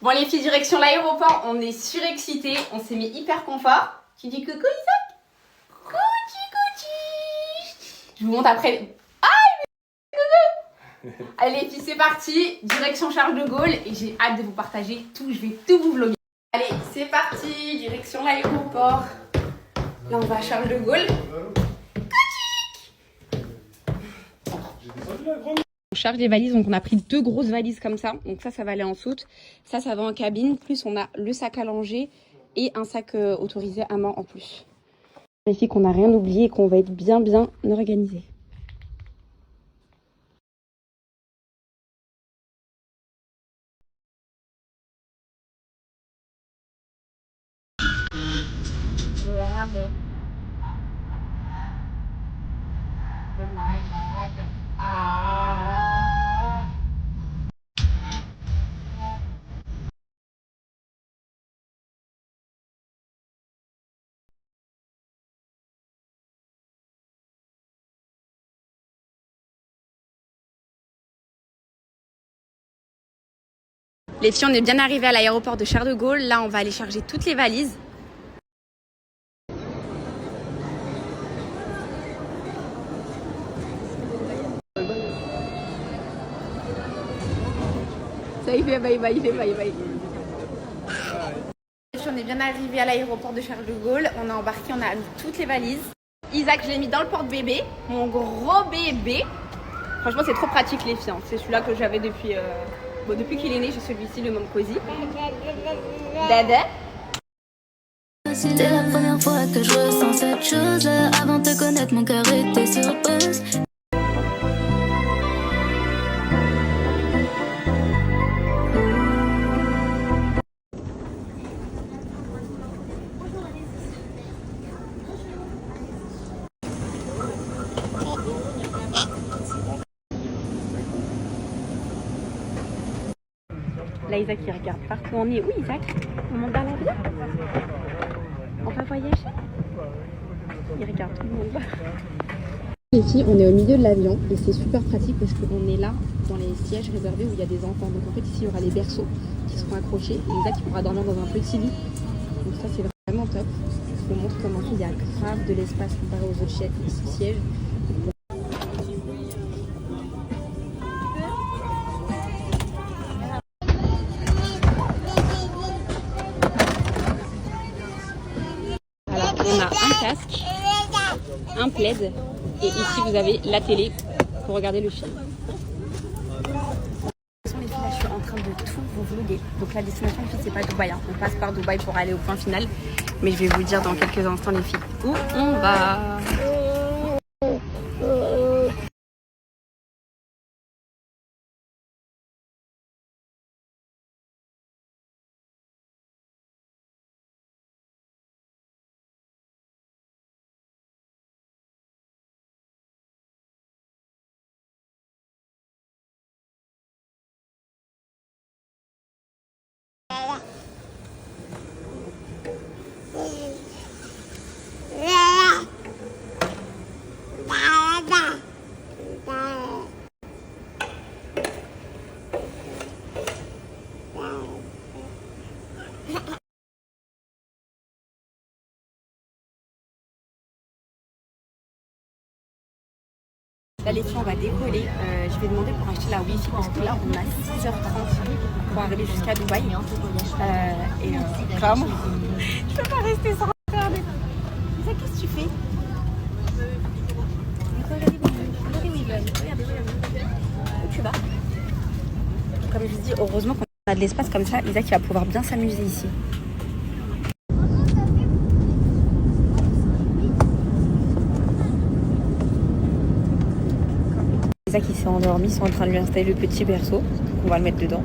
Bon les filles, direction l'aéroport, on est surexcités, on s'est mis hyper confort. Tu dis coucou Isaac? Coucou. Je vous montre après. Allez les filles, c'est parti, direction Charles de Gaulle et j'ai hâte de vous partager tout, je vais tout vous vlogger. Allez, c'est parti, direction l'aéroport. Là on va à Charles de Gaulle. On charge les valises, donc on a pris 2 grosses valises comme ça. Donc ça va aller en soute. Ça va en cabine. Plus on a le sac à langer et un sac autorisé à main en plus. Ici qu'on n'a rien oublié et qu'on va être bien organisé. Les filles, on est bien arrivés à l'aéroport de Charles de Gaulle. Là, on va aller charger toutes les valises. Ça y fait bye. On est bien arrivé à l'aéroport de Charles de Gaulle. On a embarqué, on a mis toutes les valises. Isaac, je l'ai mis dans le porte-bébé, mon gros bébé. Franchement, c'est trop pratique les filles. C'est celui-là que j'avais depuis qu'il est né. J'ai celui-ci, le Mom Cozy. Dada. C'était la première fois que je ressens cette chose-là. Avant de te connaître, mon cœur était sur pause. Là, Isaac, il regarde partout. On est où, Isaac? On monte dans l'avion? On va voyager? Il regarde tout le monde. Les filles, on est au milieu de l'avion et c'est super pratique parce qu'on est là dans les sièges réservés où il y a des enfants. Donc en fait, ici, il y aura les berceaux qui seront accrochés et Isaac, il pourra dormir dans un petit lit. Donc ça, c'est vraiment top. Je vous montre comment il y a grave de l'espace comparé aux autres sièges. On a un casque, un plaid et ici vous avez la télé pour regarder le film. Les filles, là, je suis en train de tout vous vlogger. Donc la destination, les filles, c'est pas Dubaï. On passe par Dubaï pour aller au point final. Mais je vais vous dire dans quelques instants, les filles, où on va. Là les filles, on va décoller. Je vais demander pour acheter la Wi-Fi parce que là on a 6h30 pour arriver jusqu'à Dubaï. Comme je peux pas rester sans regarder. Isa, qu'est-ce que tu fais? Regardez où ils veulent. Regardez. Où tu vas? Comme je vous dis, heureusement qu'on a de l'espace comme ça, Isaac il va pouvoir bien s'amuser ici. Isaac il s'est endormi, ils sont en train de lui installer le petit berceau. On va le mettre dedans.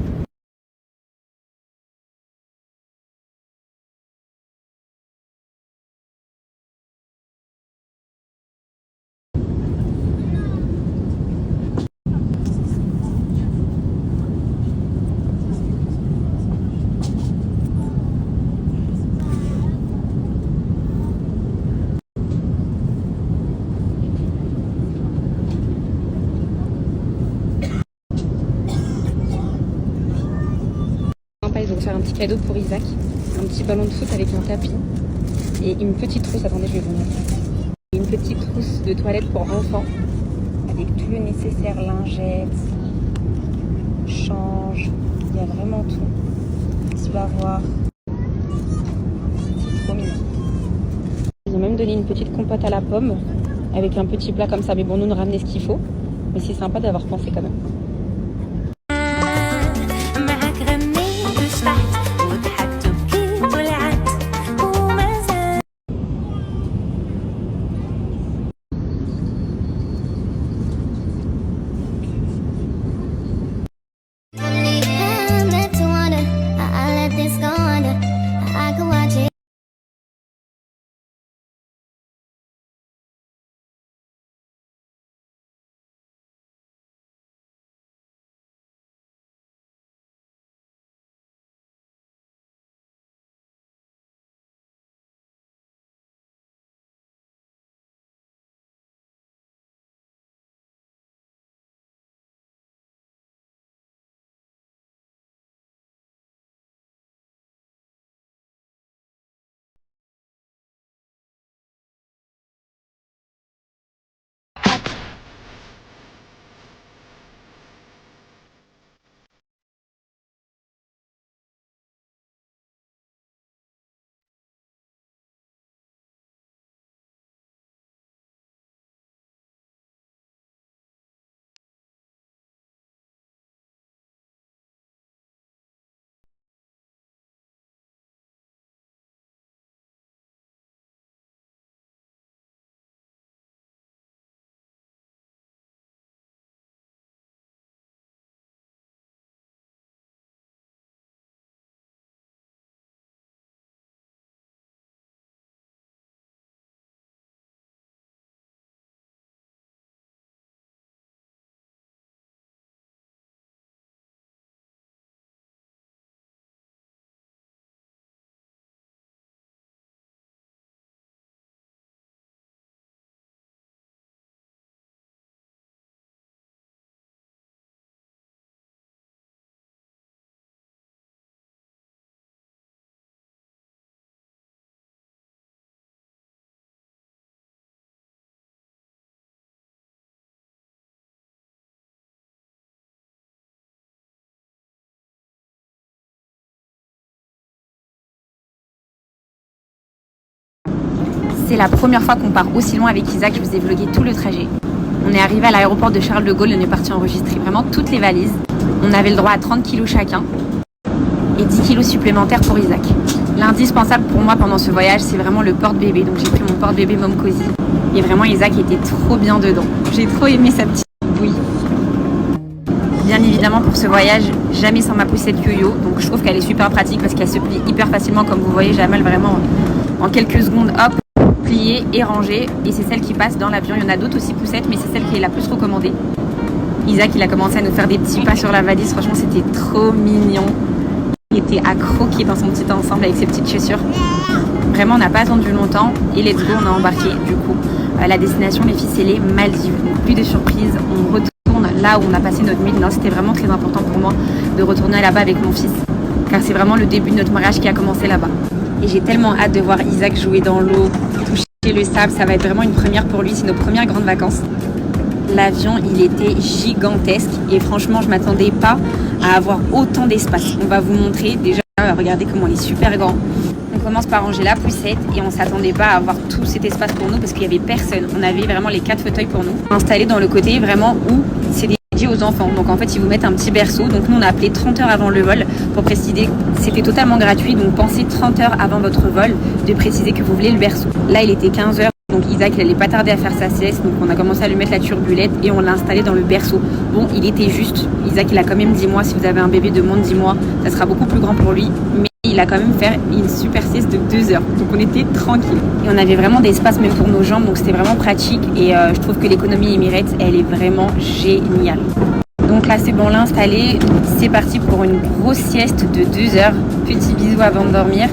ils ont offert un petit cadeau pour Isaac. Un petit ballon de foot avec un tapis. Et une petite trousse, attendez, je vais vous montrer. Une petite trousse de toilette pour enfants. Avec tout le nécessaire, lingettes, change. Il y a vraiment tout. Petit bavoir. C'est trop mignon. Ils ont même donné une petite compote à la pomme. Avec un petit plat comme ça. Mais bon, nous ramener ce qu'il faut. Mais c'est sympa d'avoir pensé quand même. C'est la première fois qu'on part aussi loin avec Isaac, je vous ai vlogué tout le trajet. On est arrivé à l'aéroport de Charles de Gaulle, on est parti enregistrer vraiment toutes les valises. On avait le droit à 30 kilos chacun et 10 kilos supplémentaires pour Isaac. L'indispensable pour moi pendant ce voyage, c'est vraiment le porte-bébé. Donc j'ai pris mon porte-bébé Mom Cozy. Et vraiment Isaac était trop bien dedans. J'ai trop aimé sa petite bouille. Bien évidemment pour ce voyage, jamais sans ma poussette yo-yo. Donc je trouve qu'elle est super pratique parce qu'elle se plie hyper facilement. Comme vous voyez, Jamal vraiment en quelques secondes, hop, pliée et rangée. Et c'est celle qui passe dans l'avion. Il y en a d'autres aussi poussettes, mais c'est celle qui est la plus recommandée. Isaac, il a commencé à nous faire des petits pas sur la valise. Franchement, c'était trop mignon. Il était à croquer dans son petit ensemble avec ses petites chaussures. Vraiment, on n'a pas attendu longtemps. Et let's go, on a embarqué du coup. La destination, les filles, c'est les Maldives. Donc, plus de surprise. On retourne là où on a passé notre nuit. Non, c'était vraiment très important pour moi de retourner là-bas avec mon fils. Car c'est vraiment le début de notre mariage qui a commencé là-bas. Et j'ai tellement hâte de voir Isaac jouer dans l'eau, toucher le sable. Ça va être vraiment une première pour lui. C'est nos premières grandes vacances. L'avion, il était gigantesque. Et franchement, je ne m'attendais pas à avoir autant d'espace. On va vous montrer. Déjà, regardez comment il est super grand. On commence par ranger la poussette et on ne s'attendait pas à avoir tout cet espace pour nous parce qu'il n'y avait personne. On avait vraiment les 4 fauteuils pour nous installés dans le côté vraiment où c'est dédié aux enfants. Donc en fait, ils vous mettent un petit berceau. Donc nous, on a appelé 30 heures avant le vol pour préciser. C'était totalement gratuit. Donc pensez 30 heures avant votre vol de préciser que vous voulez le berceau. Là, il était 15 heures. Donc Isaac, il n'allait pas tarder à faire sa sieste. Donc on a commencé à lui mettre la turbulette et on l'a installé dans le berceau. Bon, il était juste. Isaac, il a quand même 10 mois. Si vous avez un bébé de moins de 10 mois, ça sera beaucoup plus grand pour lui. Mais il a quand même fait une super sieste de 2 heures. Donc on était tranquille. Et on avait vraiment d'espace même pour nos jambes. Donc c'était vraiment pratique. Et je trouve que l'économie Emirates, elle est vraiment géniale. Donc là, c'est bon, l'a installé. C'est parti pour une grosse sieste de 2 heures. Petit bisou avant de dormir.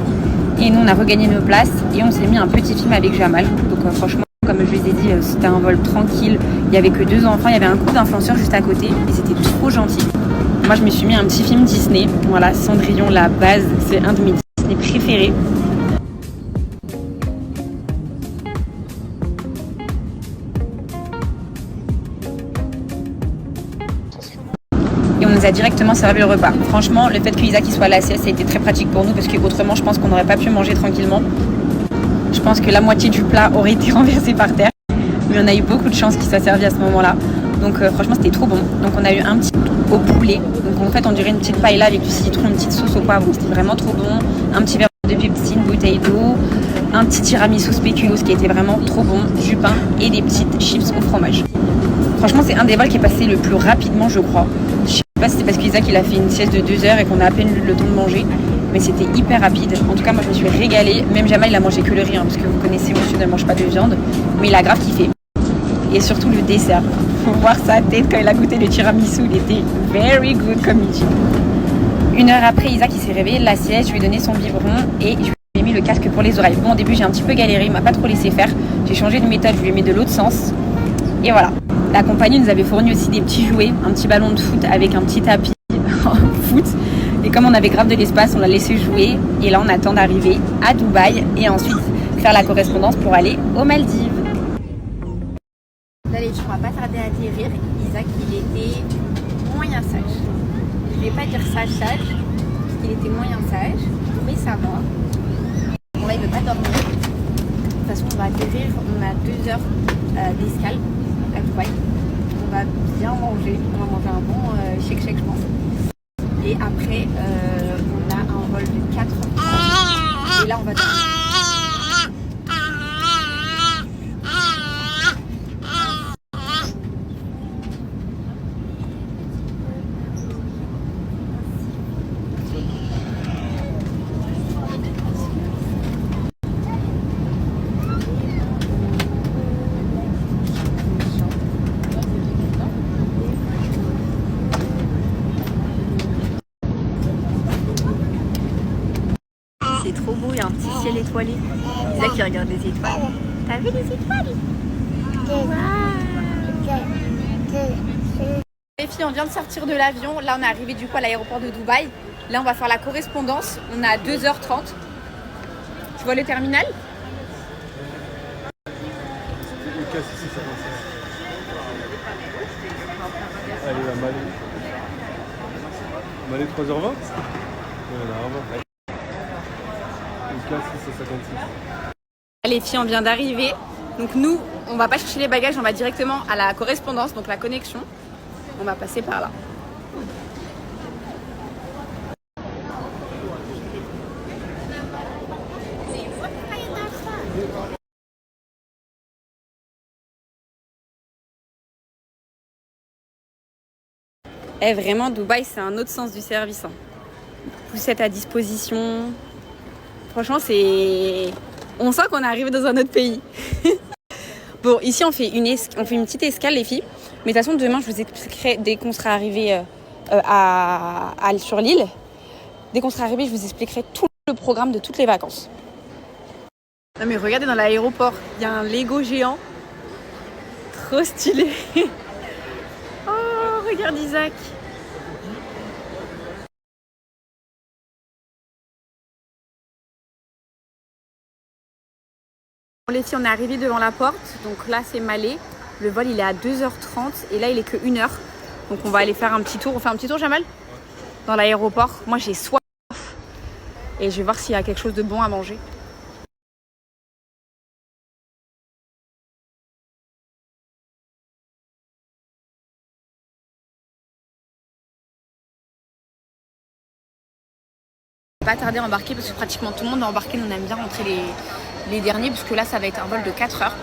Et nous, on a regagné nos places et on s'est mis un petit film avec Jamal. Donc franchement, comme je vous ai dit, c'était un vol tranquille. Il n'y avait que 2 enfants. Il y avait un couple d'influenceurs juste à côté et c'était trop gentil. Moi je me suis mis un petit film Disney. Voilà, Cendrillon, la base, c'est un de mes Disney préférés. Et on nous a directement servi le repas. Franchement, le fait que Isaac soit à la sieste, ça a été très pratique pour nous parce que autrement, je pense qu'on n'aurait pas pu manger tranquillement. Je pense que la moitié du plat aurait été renversée par terre. Mais on a eu beaucoup de chance qu'il soit servi à ce moment-là. Donc franchement, c'était trop bon. Donc on a eu un petit au poulet. Donc en fait, on dirait une petite paella avec du citron, une petite sauce au poivre. C'était vraiment trop bon. Un petit verre de Pepsi, une bouteille d'eau, un petit tiramisu spéculoos qui était vraiment trop bon, du pain et des petites chips au fromage. Franchement, c'est un des vols qui est passé le plus rapidement, je crois. Je sais pas si c'est parce qu'Isaac il a fait une sieste de 2 heures et qu'on a à peine eu le temps de manger, mais c'était hyper rapide. En tout cas, moi je me suis régalée. Même Jamal il a mangé que le riz, hein, parce que vous connaissez, monsieur ne mange pas de viande, mais il a grave kiffé. Et surtout le dessert. Faut voir sa tête quand il a goûté le tiramisu, il était very good comme il dit. 1 heure après, Isaac il s'est réveillé de la sieste, je lui ai donné son biberon et je lui ai mis le casque pour les oreilles. Bon, au début j'ai un petit peu galéré, il m'a pas trop laissé faire. J'ai changé de méthode, je lui ai mis de l'autre sens. Et voilà. La compagnie nous avait fourni aussi des petits jouets, un petit ballon de foot avec un petit tapis en foot. Et comme on avait grave de l'espace, on l'a laissé jouer. Et là, on attend d'arriver à Dubaï et ensuite faire la correspondance pour aller aux Maldives. Là, les filles, on va pas tarder à atterrir. Isaac, il était moyen sage. Je vais pas dire sage, parce qu'il était moyen sage, mais ça va. Bon, là, il veut pas dormir. De toute façon, on va atterrir. On a 2 heures d'escale à Dubaï. On va bien manger. On va manger un bon shake, je pense. Et après, on a un vol de 4 heures. Et là, on va dormir. C'est trop beau, il y a un petit ciel étoilé. Isaac qui regarde les étoiles. T'as vu les étoiles? Les filles, on vient de sortir de l'avion. Là, on est arrivé du coup à l'aéroport de Dubaï. Là, on va faire la correspondance. On a 2h30. Tu vois le terminal? Allez, la Malais 3h20. Les filles, on vient d'arriver. Donc nous, on va pas chercher les bagages, on va directement à la correspondance, donc la connexion. On va passer par là. Eh, vraiment, Dubaï, c'est un autre sens du service. Hein. Vous êtes à disposition. Franchement, c'est... On sent qu'on est arrivé dans un autre pays. Bon, ici, on fait une petite escale, les filles. Mais de toute façon, demain, je vous expliquerai, dès qu'on sera arrivé sur l'île, dès qu'on sera arrivé, je vous expliquerai tout le programme de toutes les vacances. Non mais regardez dans l'aéroport, il y a un Lego géant. Trop stylé. Oh, regarde Isaac. Bon, les filles, on est arrivé devant la porte. Donc là, c'est Malais. Le vol, il est à 2h30 et là, il est que 1h. Donc on va aller faire un petit tour. On fait un petit tour, Jamal? Dans l'aéroport. Moi, j'ai soif. Et je vais voir s'il y a quelque chose de bon à manger. Pas tarder à embarquer parce que pratiquement tout le monde a embarqué. Nous, on aime bien rentrer les derniers parce que là, ça va être un vol de 4 heures.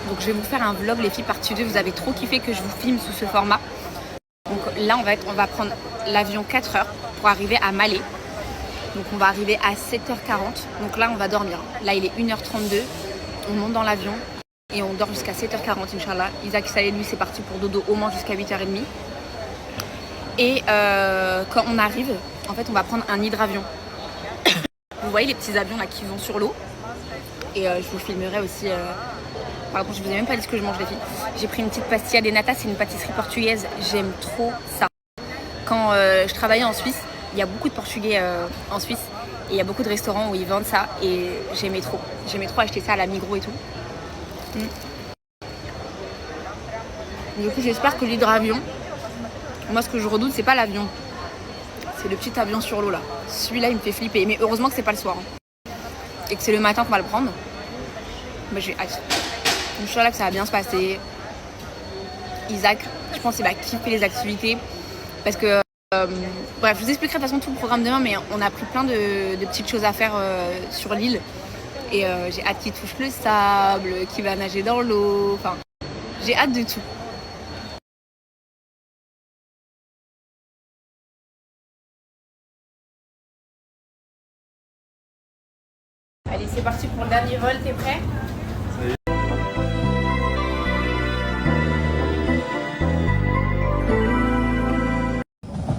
Donc je vais vous faire un vlog, les filles, partie 2. Vous avez trop kiffé que je vous filme sous ce format. Donc là, on va prendre l'avion 4 heures pour arriver à Malais. Donc on va arriver à 7h40. Donc là, on va dormir. Là, il est 1h32. On monte dans l'avion et on dort jusqu'à 7h40, Inch'Allah. Isaac, ça y est, lui, c'est parti pour dodo au moins jusqu'à 8h30. Et quand on arrive, en fait, on va prendre un hydravion. Vous voyez les petits avions là qui vont sur l'eau. Et je vous filmerai aussi. Pardon, je vous ai même pas dit ce que je mange, les filles. J'ai pris une petite pastilla de nata, c'est une pâtisserie portugaise. J'aime trop ça. quand je travaillais en Suisse, il y a beaucoup de Portugais en Suisse. Et il y a beaucoup de restaurants où ils vendent ça. Et j'aimais trop. J'aimais trop acheter ça à la Migros et tout. Du coup, j'espère que l'hydravion... Moi, ce que je redoute, c'est pas l'avion. C'est le petit avion sur l'eau, là. Celui-là, il me fait flipper. Mais heureusement que c'est pas le soir. Et que c'est le matin qu'on va le prendre. Mais j'ai hâte. Je suis là que ça va bien se passer. Isaac, je pense qu'il va kiffer les activités. Parce que... bref, je vous expliquerai de toute façon tout le programme demain. Mais on a pris plein de petites choses à faire sur l'île. Et j'ai hâte qu'il touche le sable, qu'il va nager dans l'eau. Enfin, j'ai hâte de tout. Allez, c'est parti pour le dernier vol, t'es prêt?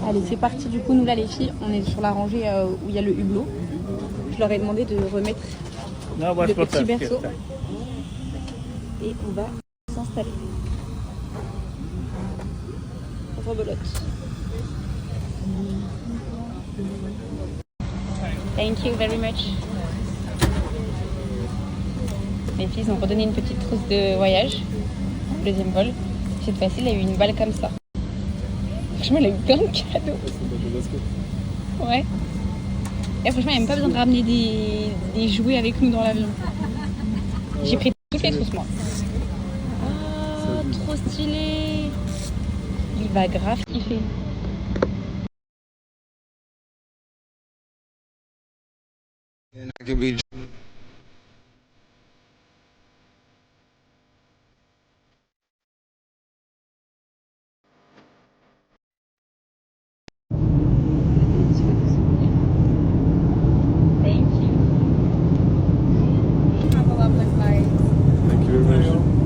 Allez, c'est parti. Du coup, nous là, les filles, on est sur la rangée où il y a le hublot. Je leur ai demandé de remettre le petit berceau. Et on va s'installer. Rebelote. Thank you very much. Les filles ont redonné une petite trousse de voyage. Deuxième vol. Cette fois-ci, il a eu une balle comme ça. Franchement, il a eu plein de cadeaux. Ouais. Et franchement, il n'y a même pas besoin de ramener des jouets avec nous dans l'avion. J'ai pris toutes les trousses, moi. Oh, trop stylé. Il va grave kiffer.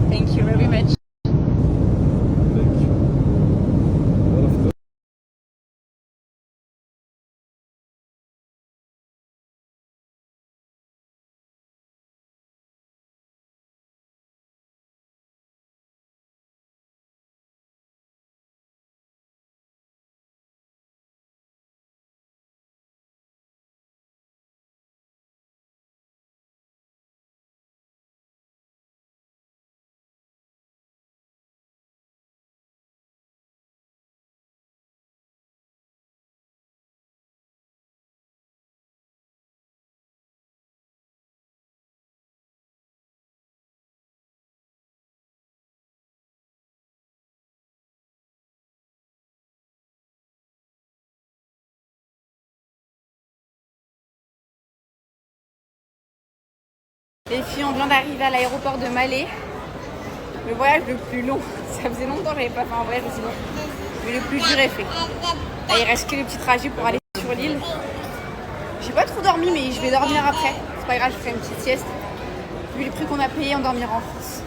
Thank you very much. Les filles, on vient d'arriver à l'aéroport de Malé. Le voyage le plus long. Ça faisait longtemps que j'avais pas fait un voyage aussi long. Mais le plus dur est fait. Là, il reste que le petit trajet pour aller sur l'île. J'ai pas trop dormi, mais je vais dormir après. C'est pas grave, je ferai une petite sieste. Vu les prix qu'on a payés, on dormira en France.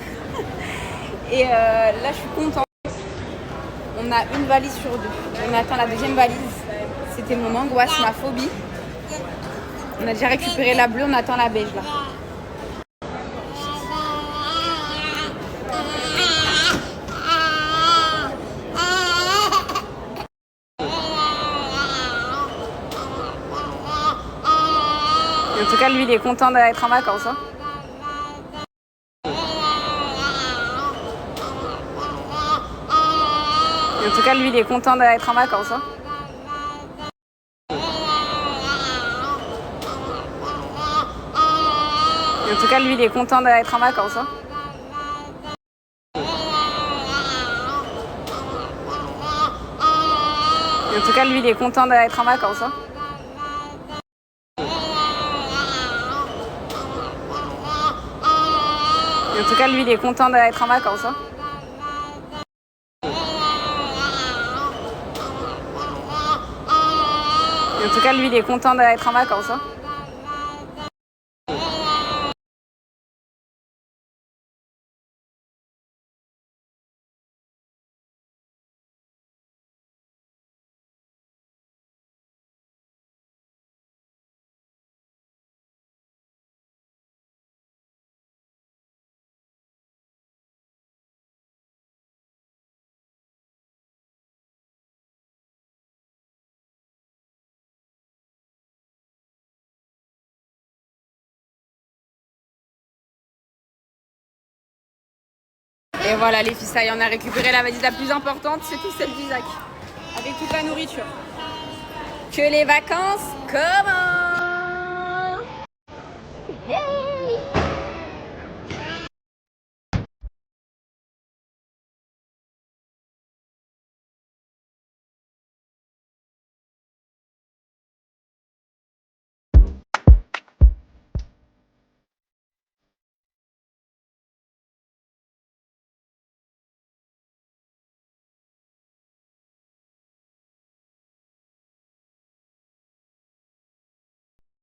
Et là, je suis contente. On a une valise sur deux. On attend la deuxième valise. C'était mon angoisse, ma phobie. On a déjà récupéré la bleue, on attend la beige là. En tout cas, lui, il est content d'être en vacances. Hein. En tout cas, lui, il est content d'être en vacances. Hein. En tout cas, lui, il est content d'être en vacances. Hein. En tout cas, lui, il est content d'être en vacances. Hein. En tout cas, lui, il est content d'être en vacances. Hein. En tout cas, lui, il est content d'être en vacances. Hein. Et voilà les filles, ça y est, on a récupéré la valise la plus importante, c'était celle d'Isaac. Avec toute la nourriture. Que les vacances commencent.